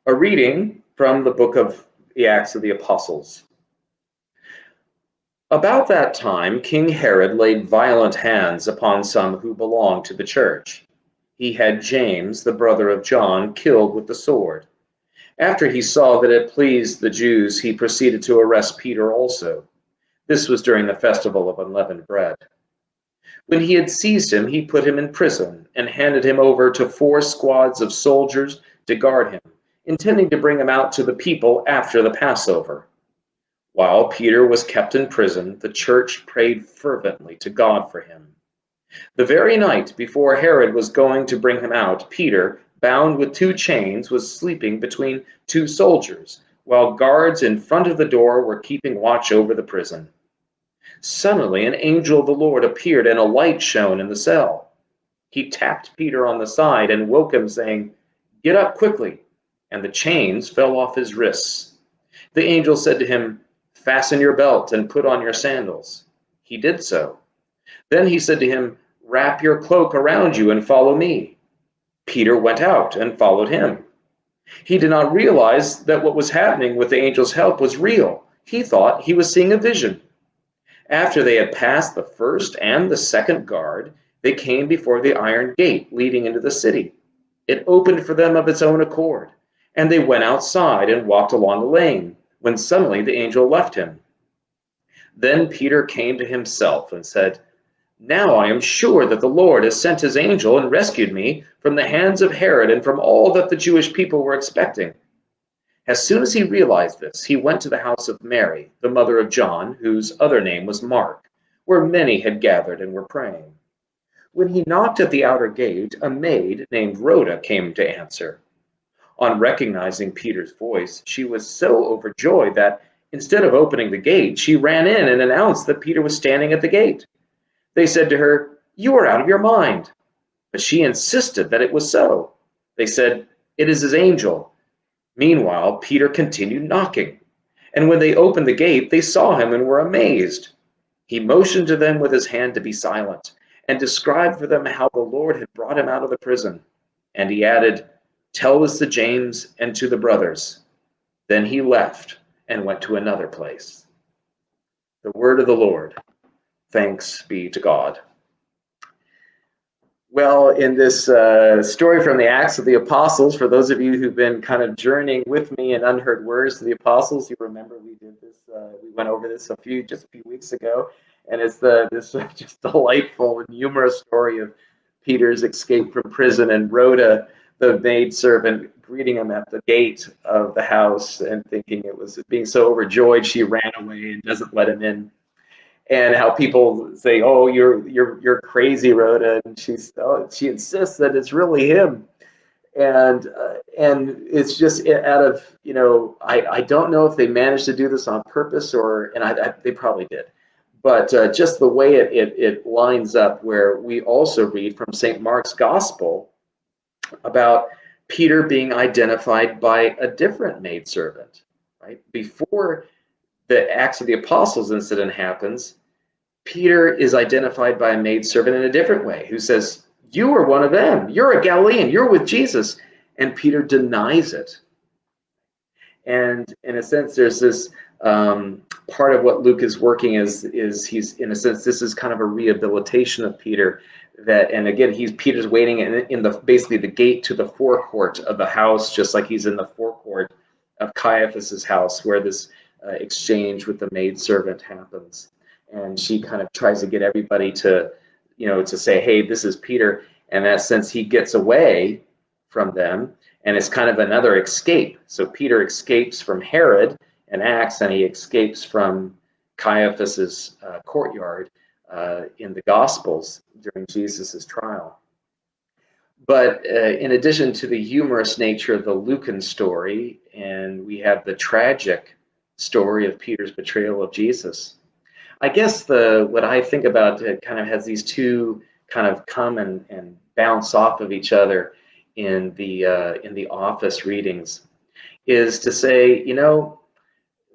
A reading from the book of the Acts of the Apostles. About that time, King Herod laid violent hands upon some who belonged to the church. He had James, the brother of John, killed with the sword. After he saw that it pleased the Jews, he proceeded to arrest Peter also. This was during the festival of unleavened bread. When he had seized him, he put him in prison and handed him over to 4 squads of soldiers to guard him, intending to bring him out to the people after the Passover. While Peter was kept in prison, the church prayed fervently to God for him. The very night before Herod was going to bring him out, Peter, bound with 2 chains, was sleeping between 2 soldiers, while guards in front of the door were keeping watch over the prison. Suddenly an angel of the Lord appeared, and a light shone in the cell. He tapped Peter on the side and woke him, saying, "Get up quickly," and the chains fell off his wrists. The angel said to him, "Fasten your belt and put on your sandals." He did so. Then he said to him, "Wrap your cloak around you and follow me." Peter went out and followed him. He did not realize that what was happening with the angel's help was real. He thought he was seeing a vision. After they had passed the first and the second guard, they came before the iron gate leading into the city. It opened for them of its own accord, and they went outside and walked along the lane, when suddenly the angel left him. Then Peter came to himself and said, "Now I am sure that the Lord has sent his angel and rescued me from the hands of Herod and from all that the Jewish people were expecting." As soon as he realized this, he went to the house of Mary, the mother of John, whose other name was Mark, where many had gathered and were praying. When he knocked at the outer gate, a maid named Rhoda came to answer. On recognizing Peter's voice, she was so overjoyed that, instead of opening the gate, she ran in and announced that Peter was standing at the gate. They said to her, "You are out of your mind." But she insisted that it was so. They said, "It is his angel." Meanwhile, Peter continued knocking, and when they opened the gate, they saw him and were amazed. He motioned to them with his hand to be silent, and described for them how the Lord had brought him out of the prison. And he added, "Tell this to James and to the brothers." Then he left and went to another place. The word of the Lord. Thanks be to God. Well, in this story from the Acts of the Apostles, for those of you who've been kind of journeying with me in Unheard Words of the Apostles, you remember we did this. We went over this just a few weeks ago, and it's this just delightful and humorous story of Peter's escape from prison and Rhoda, the maidservant, greeting him at the gate of the house and thinking it was being so overjoyed she ran away and doesn't let him in. And how people say, "Oh, you're crazy, Rhoda," and she insists that it's really him, and it's just out of I don't know if they managed to do this on purpose they probably did, but just the way it lines up, where we also read from St. Mark's Gospel about Peter being identified by a different maidservant, right before the Acts of the Apostles incident happens. Peter is identified by a maidservant in a different way, who says, "You are one of them. You're a Galilean. You're with Jesus." And Peter denies it. And in a sense, there's this part of what Luke is working is he's, in a sense, this is kind of a rehabilitation of Peter. And again, Peter's waiting in basically the gate to the forecourt of the house, just like he's in the forecourt of Caiaphas's house, where this exchange with the maidservant happens. And she kind of tries to get everybody to say, "Hey, this is Peter." And in that sense, he gets away from them, and it's kind of another escape. So Peter escapes from Herod in Acts, and he escapes from Caiaphas's courtyard in the Gospels during Jesus's trial. But in addition to the humorous nature of the Lucan story, and we have the tragic story of Peter's betrayal of Jesus. I guess what I think about it kind of has these two kind of come and bounce off of each other in the office readings, is to say,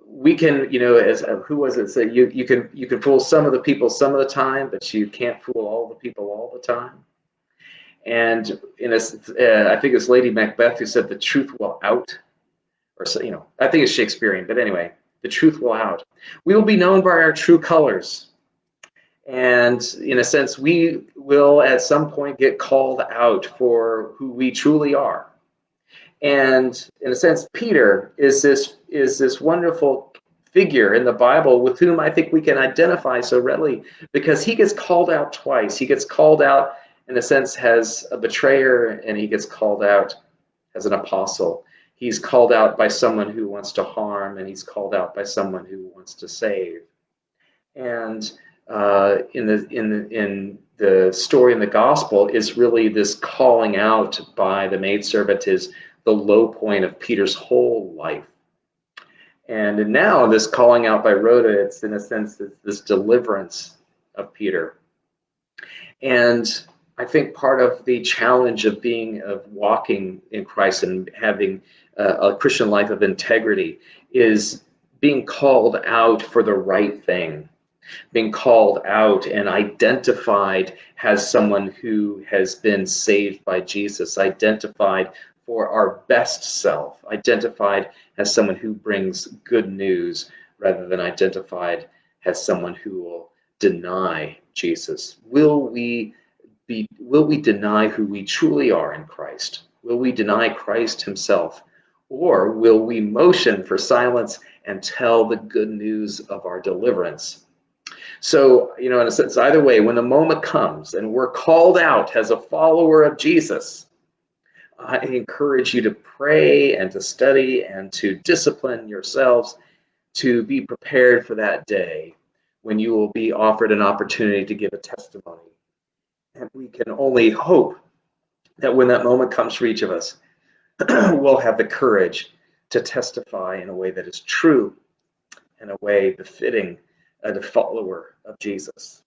we can, as who was it say, you can fool some of the people some of the time, but you can't fool all the people all the time. And I think it's Lady Macbeth who said, "The truth will out." or so, I think it's Shakespearean, but anyway, the truth will out. We will be known by our true colors. And in a sense, we will at some point get called out for who we truly are. And in a sense, Peter is this wonderful figure in the Bible with whom I think we can identify so readily, because he gets called out twice. He gets called out, in a sense, as a betrayer, and he gets called out as an apostle. He's called out by someone who wants to harm, and he's called out by someone who wants to save. And in the story in the gospel is really this calling out by the maidservant is the low point of Peter's whole life. And now this calling out by Rhoda, it's in a sense this deliverance of Peter. And I think part of the challenge of walking in Christ and having a Christian life of integrity is being called out for the right thing, being called out and identified as someone who has been saved by Jesus, identified for our best self, identified as someone who brings good news rather than identified as someone who will deny Jesus. Will we deny who we truly are in Christ? Will we deny Christ himself? Or will we motion for silence and tell the good news of our deliverance? So, in a sense, either way, when the moment comes and we're called out as a follower of Jesus, I encourage you to pray and to study and to discipline yourselves to be prepared for that day when you will be offered an opportunity to give a testimony. And we can only hope that when that moment comes for each of us, we'll have the courage to testify in a way that is true, in a way befitting the follower of Jesus.